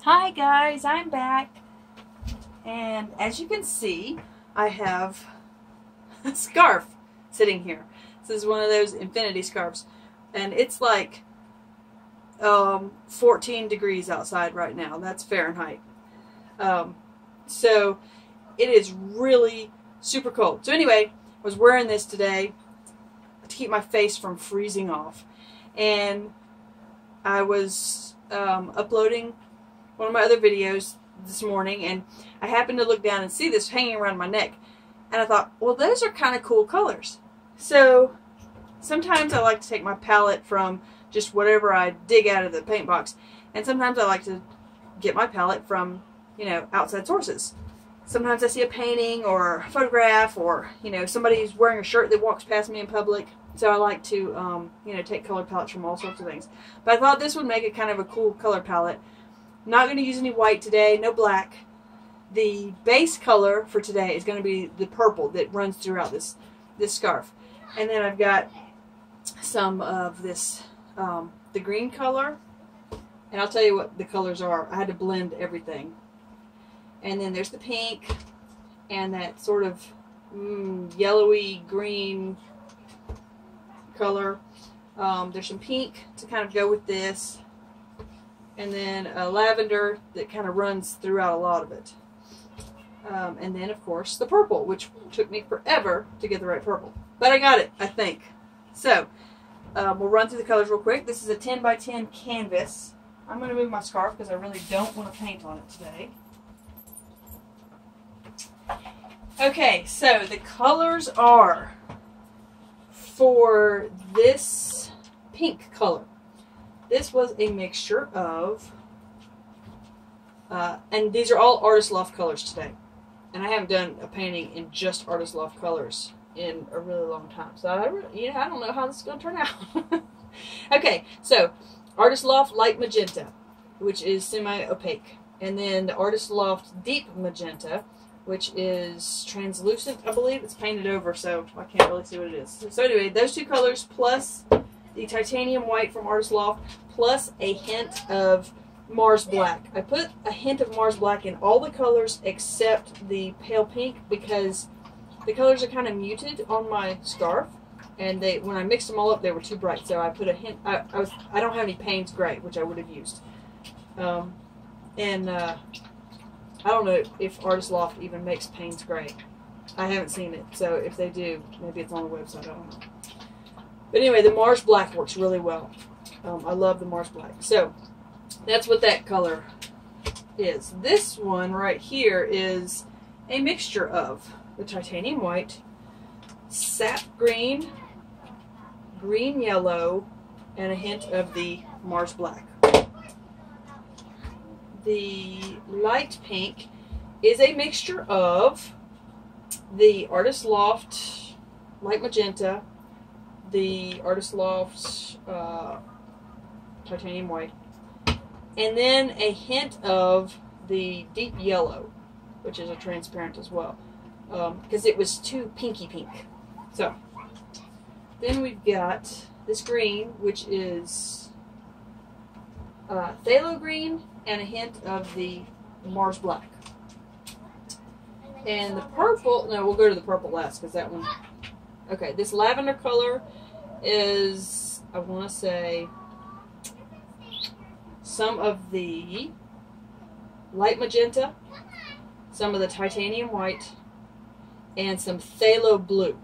Hi guys, I'm back, and as you can see, I have a scarf sitting here. This is one of those infinity scarves, and it's like 14 degrees outside right now. That's Fahrenheit. So it is really super cold. So anyway, I was wearing this today to keep my face from freezing off, and I was uploading one of my other videos this morning, and I happened to look down and see this hanging around my neck, and I thought, well, those are kind of cool colors. So sometimes I like to take my palette from just whatever I dig out of the paint box, and sometimes I like to get my palette from, you know, outside sources. Sometimes I see a painting or a photograph, or, you know, somebody's wearing a shirt that walks past me in public, so I like to you know, take color palettes from all sorts of things. But I thought this would make it kind of a cool color palette. I'm not going to use any white today, no black. The base color for today is going to be the purple that runs throughout this scarf. And then I've got some of this, the green color. And I'll tell you what the colors are. I had to blend everything. And then there's the pink and that sort of yellowy green color. There's some pink to kind of go with this. And then a lavender that kind of runs throughout a lot of it. And then, of course, the purple, which took me forever to get the right purple. But I got it, I think. So, we'll run through the colors real quick. This is a 10 by 10 canvas. I'm going to move my scarf because I really don't want to paint on it today. Okay, so the colors are for this pink color. This was a mixture of, and these are all Artist Loft colors today. And I haven't done a painting in just Artist Loft colors in a really long time. So, I don't know how this is going to turn out. Okay, so Artist Loft Light Magenta, which is semi-opaque. And then the Artist Loft Deep Magenta, which is translucent, I believe. It's painted over, so I can't really see what it is. So anyway, those two colors plus the titanium white from Artist Loft, plus a hint of Mars Black. I put a hint of Mars Black in all the colors except the pale pink because the colors are kind of muted on my scarf, and when I mixed them all up, they were too bright. So I put a hint. I don't have any Payne's Gray, which I would have used. I don't know if Artist Loft even makes Payne's Gray. I haven't seen it, so if they do, maybe it's on the website. I don't know. But anyway, the Mars Black works really well. I love the Mars Black. So that's what that color is. This one right here is a mixture of the titanium white, sap green, green yellow, and a hint of the Mars Black. The light pink is a mixture of the Artist Loft Light Magenta, the Artist Loft titanium white, and then a hint of the deep yellow, which is a transparent as well, because it was too pinky pink. So then we've got this green, which is phthalo green and a hint of the Mars Black. And the purple, no, we'll go to the purple last because that one. Okay, this lavender color is, I want to say, some of the light magenta, some of the titanium white, and some phthalo blue.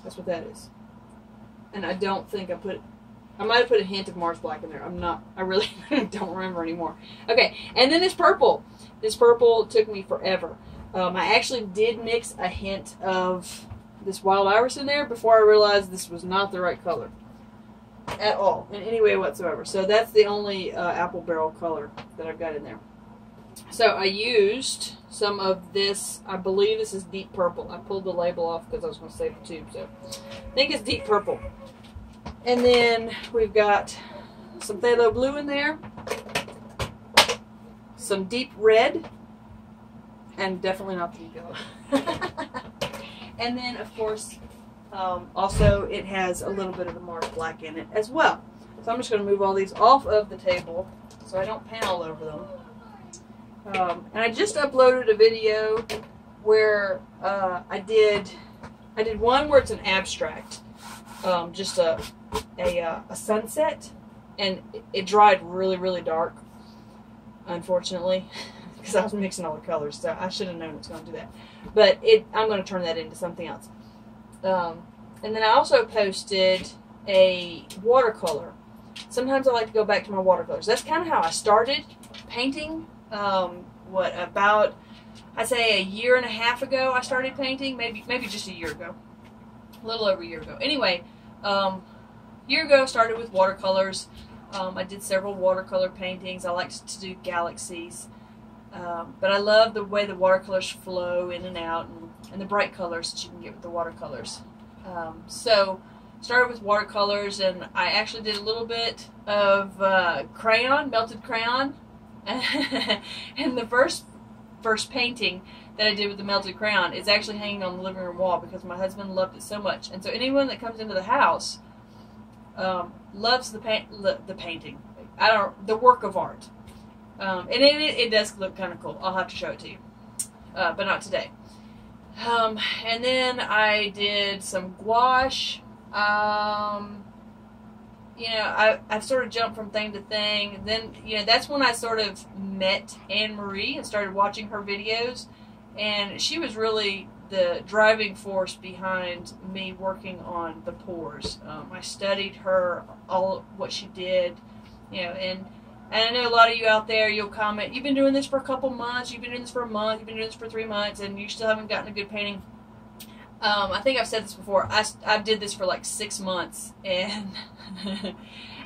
That's what that is. And I don't think I might have put a hint of Mars Black in there. I really don't remember anymore. Okay, and then this purple. This purple took me forever. I actually did mix a hint of this wild iris in there before I realized this was not the right color at all, in any way whatsoever. So that's the only apple barrel color that I've got in there. So I used some of this, I believe this is deep purple. I pulled the label off because I was going to save the tube, so I think it's deep purple. And then we've got some phthalo blue in there, some deep red, and definitely not the yellow. And then, of course, also it has a little bit of the Mars Black in it as well. So So I'm just going to move all these off of the table so I don't paint all over them. And I just uploaded a video where I did one where it's an abstract, just a sunset, and it dried really, really dark, unfortunately, because I was mixing all the colors, so I should have known it was going to do that. But I'm going to turn that into something else. And then I also posted a watercolor. Sometimes I like to go back to my watercolors. That's kind of how I started painting. About, I'd say a year and a half ago I started painting, maybe just a year ago, a little over a year ago. Anyway, year ago I started with watercolors. I did several watercolor paintings. I like to do galaxies, but I love the way the watercolors flow in and out, and the bright colors that you can get with the watercolors. So started with watercolors, and I actually did a little bit of crayon, melted crayon. And the first painting that I did with the melted crayon is actually hanging on the living room wall because my husband loved it so much. And so anyone that comes into the house loves the painting, the work of art. And it does look kind of cool. I'll have to show it to you, but not today. And then I did some gouache. You know, I've sort of jumped from thing to thing. Then, you know, that's when I sort of met Anne Marie and started watching her videos. And she was really the driving force behind me working on the pores. I studied her, all what she did, you know, and I know a lot of you out there, you'll comment, you've been doing this for a couple months, you've been doing this for a month, you've been doing this for 3 months, and you still haven't gotten a good painting. I think I've said this before. I did this for like 6 months, and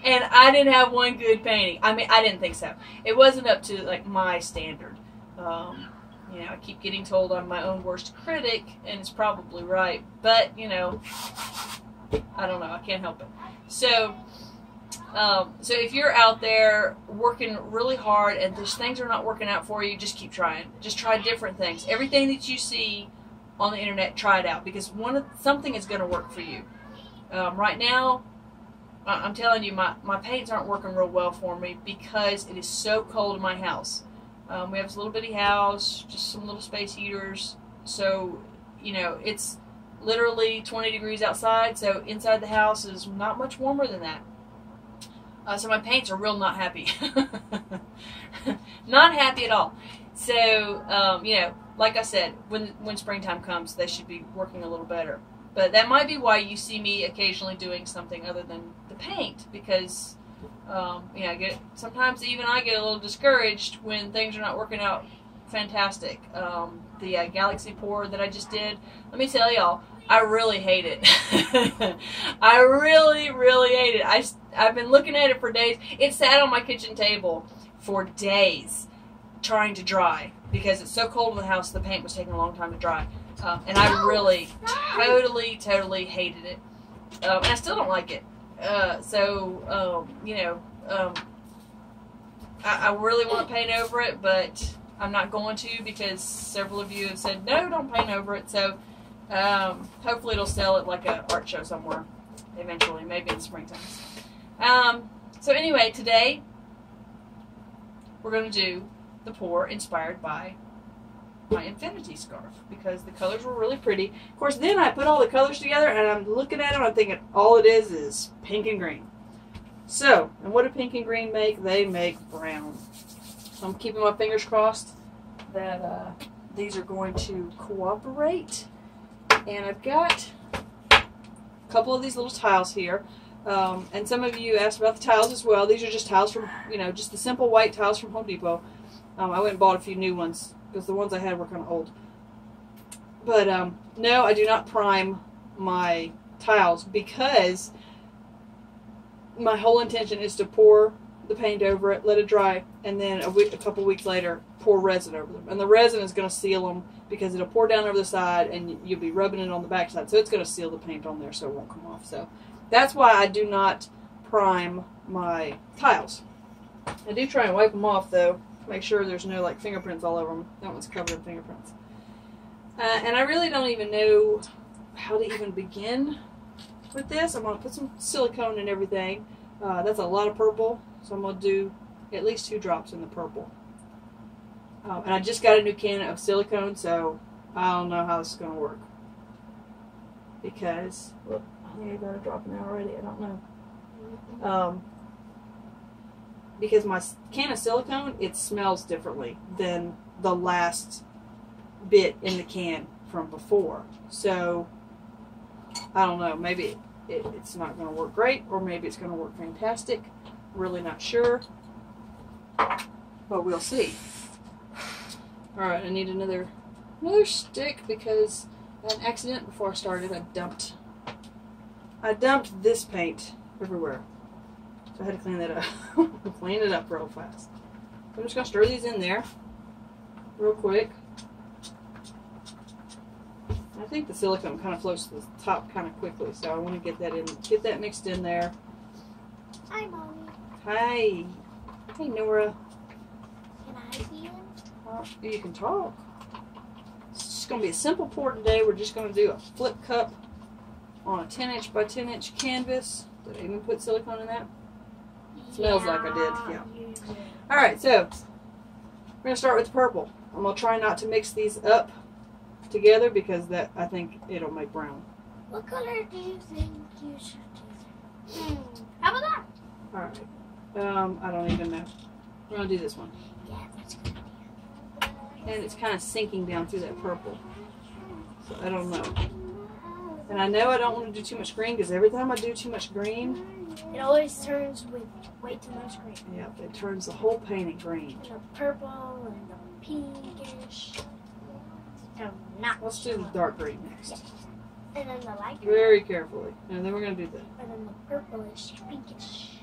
and I didn't have one good painting. I mean, I didn't think so. It wasn't up to like my standard. You know, I keep getting told I'm my own worst critic, and it's probably right. But you know, I don't know. I can't help it. So, so if you're out there working really hard and these things are not working out for you, just keep trying. Just try different things. Everything that you see on the internet, try it out, because something is going to work for you. Right now, I'm telling you, my paints aren't working real well for me because it is so cold in my house. We have this little bitty house, just some little space heaters, so you know it's literally 20 degrees outside, so inside the house is not much warmer than that. So my paints are real not happy. Not happy at all. So you know, like I said, when springtime comes, they should be working a little better. But that might be why you see me occasionally doing something other than the paint, because you know, sometimes even I get a little discouraged when things are not working out fantastic. The galaxy pour that I just did, let me tell y'all, I really hate it. I really, really hate it. I've been looking at it for days. It sat on my kitchen table for days trying to dry because it's so cold in the house. The paint was taking a long time to dry, and I really totally hated it, and I still don't like it. So you know, I really want to paint over it, but I'm not going to because several of you have said no, don't paint over it. So hopefully it'll sell at like an art show somewhere eventually, maybe in the springtime. So anyway, today we're going to do the pour inspired by my infinity scarf because the colors were really pretty. Of course, then I put all the colors together and I'm looking at them, I'm thinking all it is pink and green. So, and what do pink and green make? They make brown. So I'm keeping my fingers crossed that these are going to cooperate. And I've got a couple of these little tiles here. And some of you asked about the tiles as well. These are just tiles from, you know, just the simple white tiles from Home Depot. I went and bought a few new ones because the ones I had were kind of old. But no, I do not prime my tiles because my whole intention is to pour the paint over it, let it dry, and then a couple weeks later pour resin over them. And the resin is going to seal them because it'll pour down over the side and you'll be rubbing it on the back side. So it's going to seal the paint on there so it won't come off. So that's why I do not prime my tiles. I do try and wipe them off though. Make sure there's no like fingerprints all over them. That one's covered in fingerprints. And I really don't even know how to even begin with this. I'm going to put some silicone and everything. That's a lot of purple, so I'm going to do at least 2 drops in the purple. And I just got a new can of silicone, so I don't know how this is going to work. Because, look, I think I got a drop in there already. I don't know. Because my can of silicone, it smells differently than the last bit in the can from before. So, I don't know. Maybe it's not going to work great, or maybe it's going to work fantastic. Really not sure. But we'll see. Alright, I need another stick because I had an accident before I started. I dumped this paint everywhere. So I had to clean that up. Clean it up real fast. So I'm just going to stir these in there real quick. I think the silicone kind of floats to the top kind of quickly, so I want to get that mixed in there. Hi, Mommy. Hi. Hey, Nora. Can I be in? You can talk. It's just going to be a simple pour today. We're just going to do a flip cup on a 10" by 10" canvas. Did I even put silicone in that? Smells like I did, yeah. Alright, so we're going to start with the purple. I'm going to try not to mix these up together because I think it'll make brown. What color do you think you should use? How about that? Alright. I don't even know. We're going to do this one. Yeah, that's a good idea. And it's kind of sinking down through that purple. So I don't know. And I know I don't want to do too much green because every time I do too much green, it always turns with way too much green. Yeah, it turns the whole painting green. And the purple and the pinkish. So Let's do the dark green next. Yeah. And then the light green. Very carefully. And then we're going to do that. And then the purplish pinkish.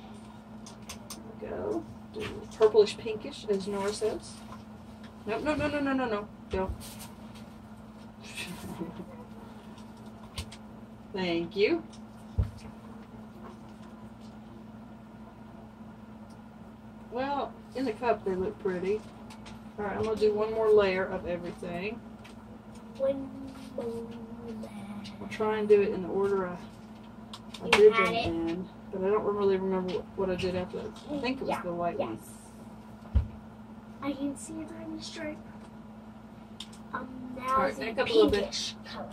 There we go. Do purplish pinkish, as Nora says. Nope, no. Go. Thank you. Well, in the cup they look pretty. Alright, I'm going to do one more layer of everything. I'll try and do it in the order I did them in, but I don't really remember what I did after that. I think it was the white one. I can see it on the stripe. Now Alright, the back up a little bit. pinkish color.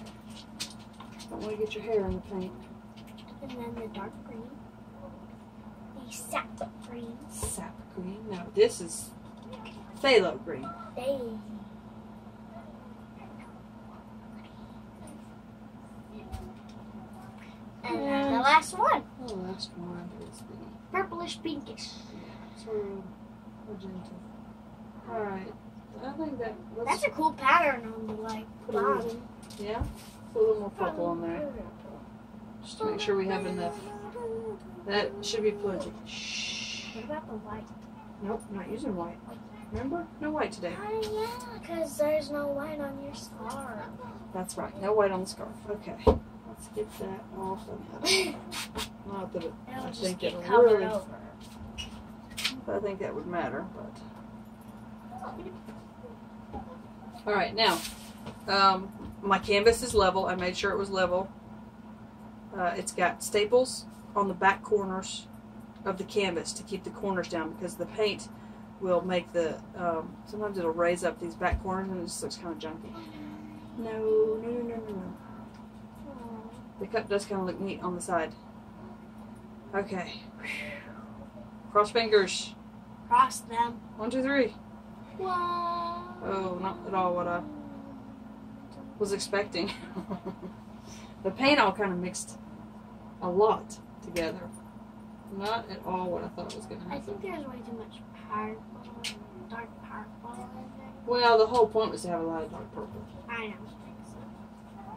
Don't want to get your hair in the paint. And then the dark green. The sap green. Sap green? No, this is phthalo green. And then the last one. The last one is the purplish pinkish. Sort of magenta. Alright. I think that's a cool pattern on the bottom. Yeah? Put a little more purple on there. Just to make sure we have enough. That should be plenty. Shh. What about the white? Nope, not using white. Remember? No white today. Oh yeah, because there's no white on your scarf. That's right. No white on the scarf. Okay. Let's get that off of that. Not that I think it'll really. I think that would matter, but. Alright, now, my canvas is level. I made sure it was level. It's got staples on the back corners of the canvas to keep the corners down because the paint will make the, sometimes it'll raise up these back corners and it just looks kind of junky. No. The cup does kind of look neat on the side. Okay. Cross fingers. Cross them. 1, 2, 3. Whoa. Oh, not at all what I was expecting. The paint all kind of mixed a lot together. Not at all what I thought was going to happen. I think there's way too much purple, dark purple in there. Well, the whole point was to have a lot of dark purple. I don't think so.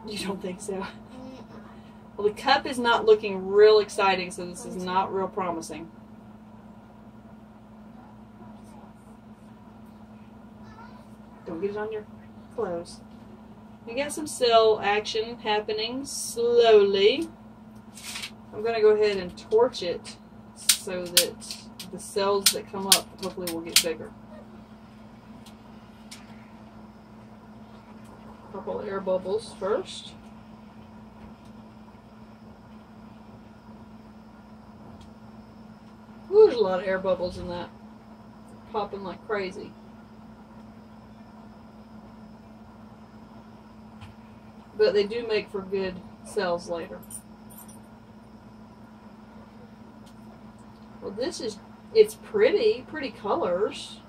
You don't think so? Well, the cup is not looking real exciting, so this is not real promising. Don't get it on your clothes. We got some cell action happening slowly. I'm going to go ahead and torch it so that the cells that come up hopefully will get bigger. Couple air bubbles first. lot of air bubbles in that. Popping like crazy. But they do make for good cells later. Well, it's pretty colors.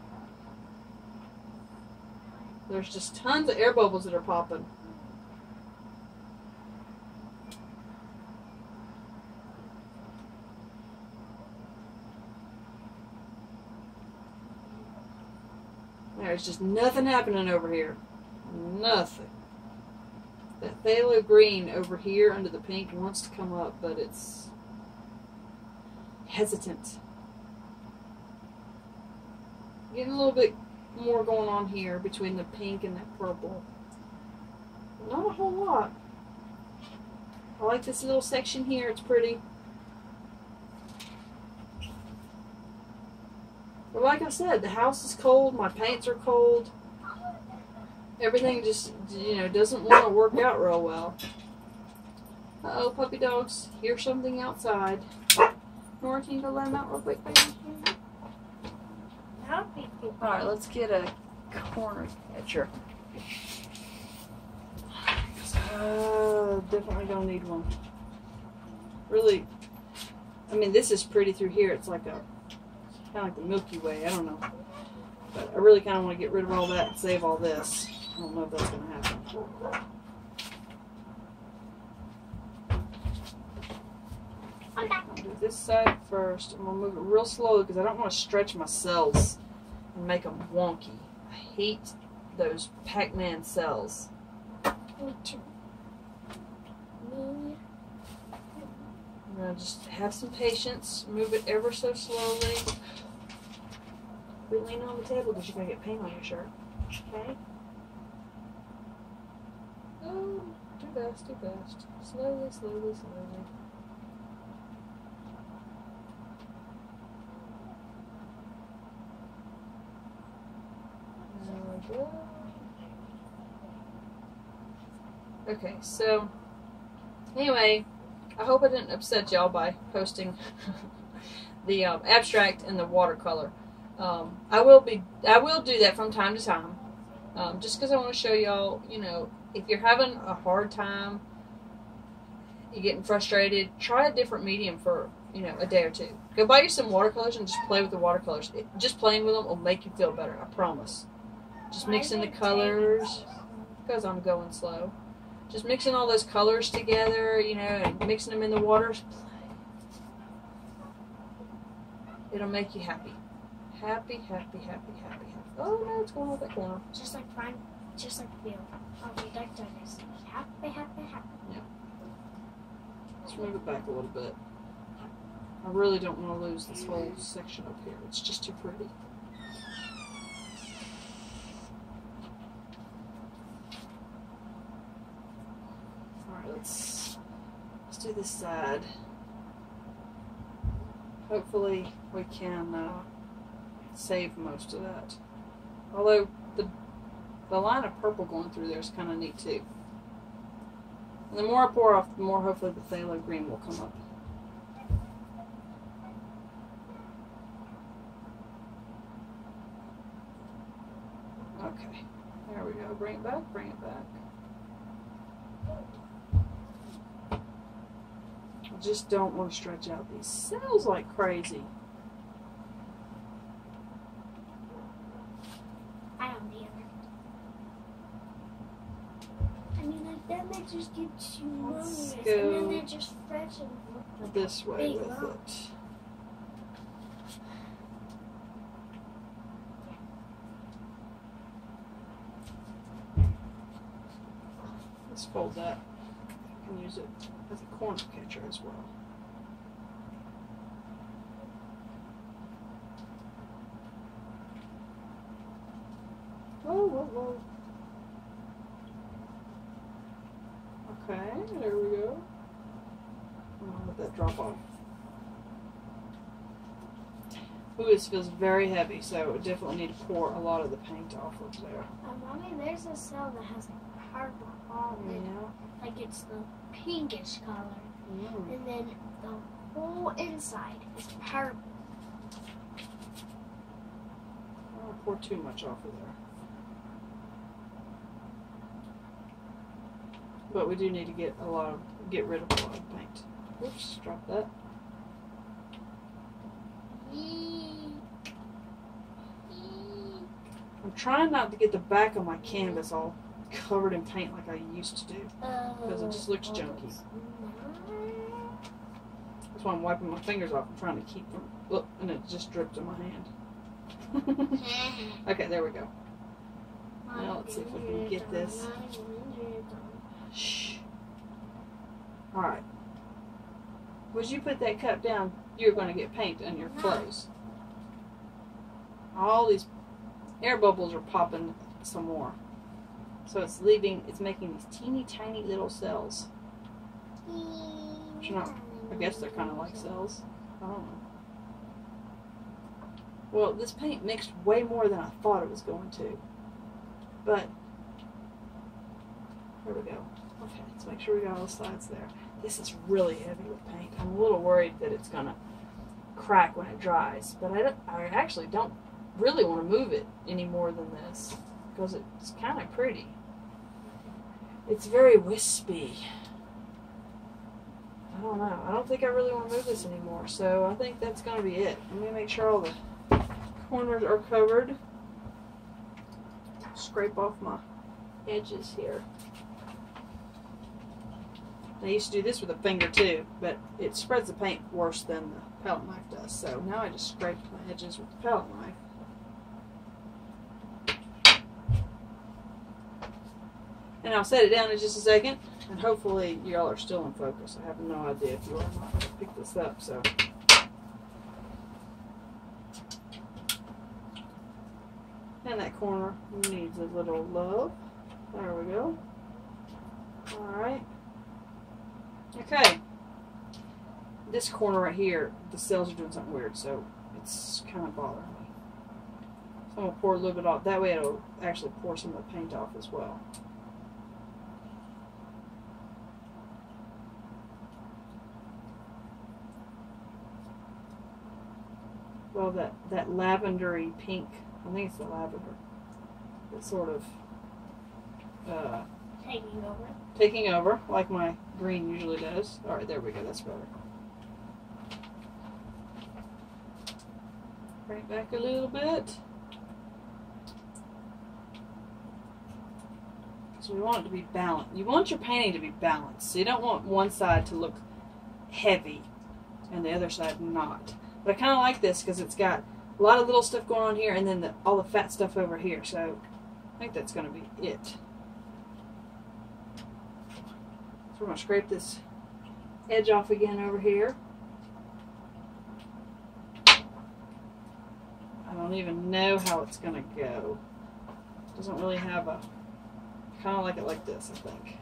There's just tons of air bubbles that are popping. There's just nothing happening over here. Nothing. That phthalo green over here under the pink wants to come up, but it's hesitant. Getting a little bit more going on here between the pink and that purple. Not a whole lot. I like this little section here. It's pretty. But like I said, the house is cold. My paints are cold. Everything just, doesn't want to work out real well. Uh-oh, puppy dogs. Hear something outside. Nora, can you go let them out real quick, baby? Alright, let's get a corner catcher. Definitely gonna need one. Really, I mean, this is pretty through here. It's like kind of like the Milky Way. I don't know. But I really kind of want to get rid of all that and save all this. I don't know if that's going to happen. I'll do this side first. I'm going to move it real slowly because I don't want to stretch my cells and make them wonky. I hate those Pac-Man cells. Me too. Me. I'm going to just have some patience. Move it ever so slowly. Quit leaning on the table because you're going to get paint on your shirt. Okay? Oh, too fast, too fast. Slowly, slowly, slowly. There we go. Okay, so anyway, I hope I didn't upset y'all by posting the abstract and the watercolor. I will do that from time to time, just because I want to show y'all, if you're having a hard time, you're getting frustrated, try a different medium for, a day or two. Go buy you some watercolors and just play with the watercolors. Just playing with them will make you feel better, I promise. Just mixing the colors, because I'm going slow. Just mixing all those colors together, and mixing them in the water. It'll make you happy. Happy, happy, happy, happy, happy. Oh no, it's going off that corner. Just like Brian, just like Bill. Oh, we like this. Happy, happy, happy. Yeah. Let's move it back a little bit. I really don't want to lose this whole section up here. It's just too pretty. Alright, let's do this side. Hopefully we can save most of that. Although the line of purple going through there is kind of neat too. And the more I pour off, the more hopefully the phthalo green will come up. Okay, there we go. Bring it back, bring it back. I just don't want to stretch out these cells like crazy. I don't either. I mean, like, then they just get humongous, and then they're just fresh and this way with lumps. it. Let's fold that. I can use it as a corner catcher as well. Whoa, whoa, whoa. Okay, there we go. I'm gonna let that drop off. Ooh, this feels very heavy, so I definitely need to pour a lot of the paint off of there. Mommy, there's a cell that has like purple all in it. Yeah. Like it's the pinkish color. Mm. And then the whole inside is purple. pour too much off of there. But we do need to get rid of a lot of paint. Oops, drop that. I'm trying not to get the back of my canvas all covered in paint like I used to do, because it just looks junky. That's why I'm wiping my fingers off and trying to keep them. Look, and it just dripped in my hand. Okay, there we go. Now let's see if we can get this. Shh. Alright. Once you put that cup down, you're going to get paint on your clothes. All these air bubbles are popping some more. So it's making these teeny tiny little cells. Which are not, I guess they're kind of like cells. I don't know. Well, this paint mixed way more than I thought it was going to. But, there we go. Okay, let's make sure we got all the sides there. This is really heavy with paint. I'm a little worried that it's going to crack when it dries. But I actually don't really want to move it any more than this, because it's kind of pretty. It's very wispy. I don't know. I don't think I really want to move this anymore, so I think that's going to be it. Let me make sure all the corners are covered. Scrape off my edges here. I used to do this with a finger too, but it spreads the paint worse than the palette knife does. So now I just scrape my edges with the palette knife. And I'll set it down in just a second, and hopefully y'all are still in focus. I have no idea if you are not going to pick this up, so. And that corner needs a little love. There we go. Alright. Okay. This corner right here, the cells are doing something weird, so it's kind of bothering me. So I'm going to pour a little bit off. That way it'll actually pour some of the paint off as well. Well, that lavendery pink, I think it's the lavender. It's sort of taking over, like my green usually does. Alright, there we go, that's better. Bring it back a little bit. So we want it to be balanced. You want your painting to be balanced. So you don't want one side to look heavy and the other side not. But I kind of like this because it's got a lot of little stuff going on here and then all the fat stuff over here. So I think that's going to be it. So we're going to scrape this edge off again over here. I don't even know how it's going to go. It doesn't really have a... kind of like it like this, I think.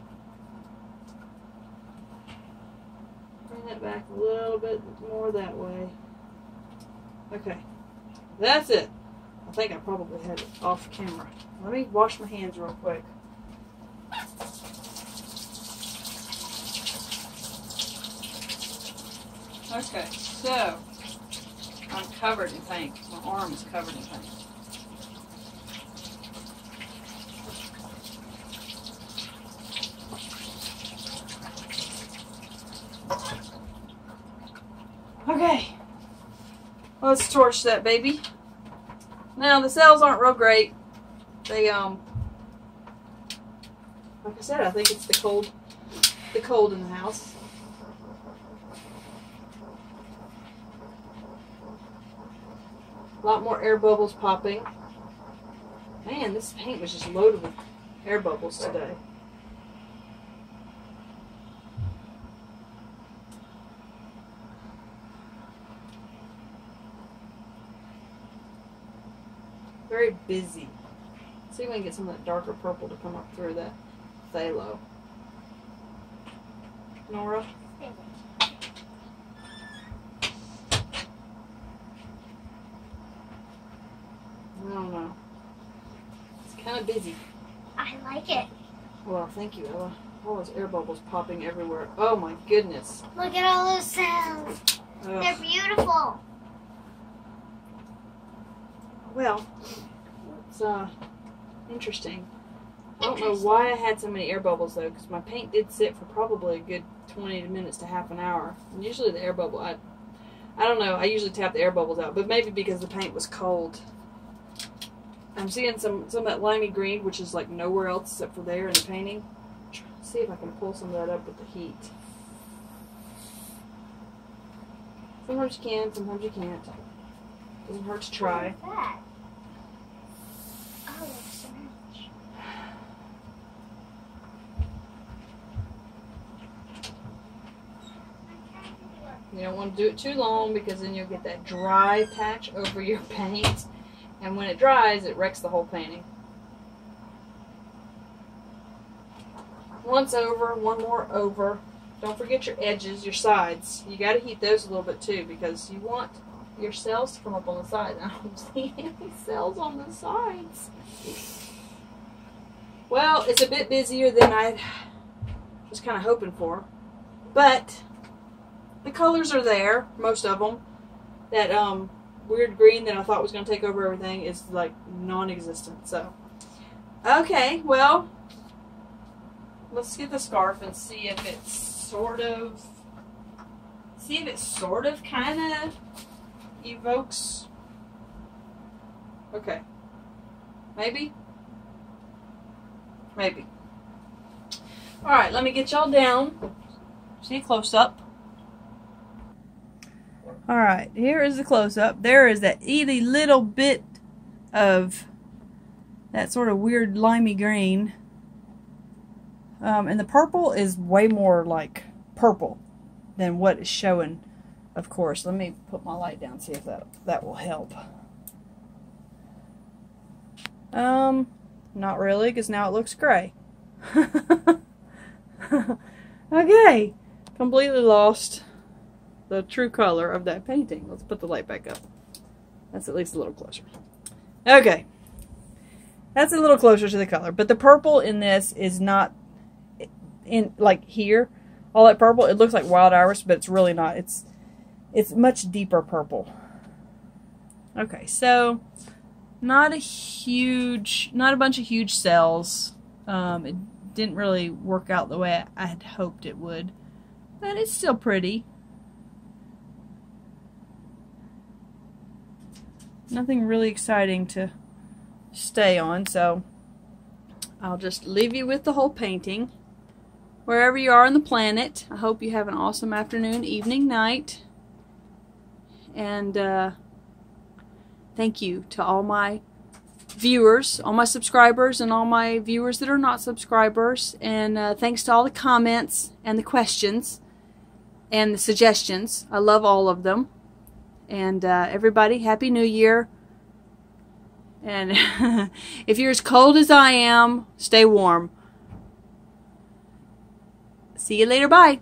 Bring that back a little bit more that way. Okay, that's it. I think I probably had it off camera. Let me wash my hands real quick. Okay, so I'm covered in paint. My arm is covered in paint. Okay, let's torch that baby. Now the cells aren't real great. They like I said, I think it's the cold in the house. A lot more air bubbles popping. Man, this paint was just loaded with air bubbles today. Very busy. Let's see if we can get some of that darker purple to come up through that phthalo. Nora? I don't know. It's kind of busy. I like it. Well, thank you, Ella. All those air bubbles popping everywhere. Oh my goodness. Look at all those cells. Ugh. They're beautiful. Well, It's interesting. I don't know why I had so many air bubbles though, because my paint did sit for probably a good 20 minutes to half an hour. And usually the air bubble, I don't know, I usually tap the air bubbles out, but maybe because the paint was cold. I'm seeing some of that limey green, which is like nowhere else except for there in the painting. See if I can pull some of that up with the heat. Sometimes you can, sometimes you can't. Doesn't hurt to try. What is that? Oh, it's so much. You don't want to do it too long because then you'll get that dry patch over your paint. And when it dries, it wrecks the whole painting. Once over, one more over. Don't forget your edges, your sides. You got to heat those a little bit too because you want your cells to come up on the side. I don't see any cells on the sides. Well, it's a bit busier than I was kind of hoping for. But the colors are there, most of them. That weird green that I thought was going to take over everything is like non-existent. So, okay, well, let's get the scarf and see if it's sort of kind of evokes. Okay, maybe. All right, let me get y'all down. See a close up. Alright, here is the close-up. There is that itty little bit of that sort of weird limey green. And the purple is way more like purple than what is showing, of course. Let me put my light down, see if that will help. Not really, because now it looks gray. Okay, completely lost the true color of that painting. Let's put the light back up. That's at least a little closer. Okay. That's a little closer to the color. But the purple in this is not in like here. All that purple, it looks like wild iris, but it's really not. It's much deeper purple. Okay, so not a bunch of huge cells. It didn't really work out the way I had hoped it would. But it's still pretty. Nothing really exciting to stay on, so I'll just leave you with the whole painting. Wherever you are on the planet, I hope you have an awesome afternoon, evening, night. And thank you to all my viewers, all my subscribers, and all my viewers that are not subscribers. And thanks to all the comments and the questions and the suggestions. I love all of them. And everybody, Happy New Year. And if you're as cold as I am, stay warm. See you later. Bye.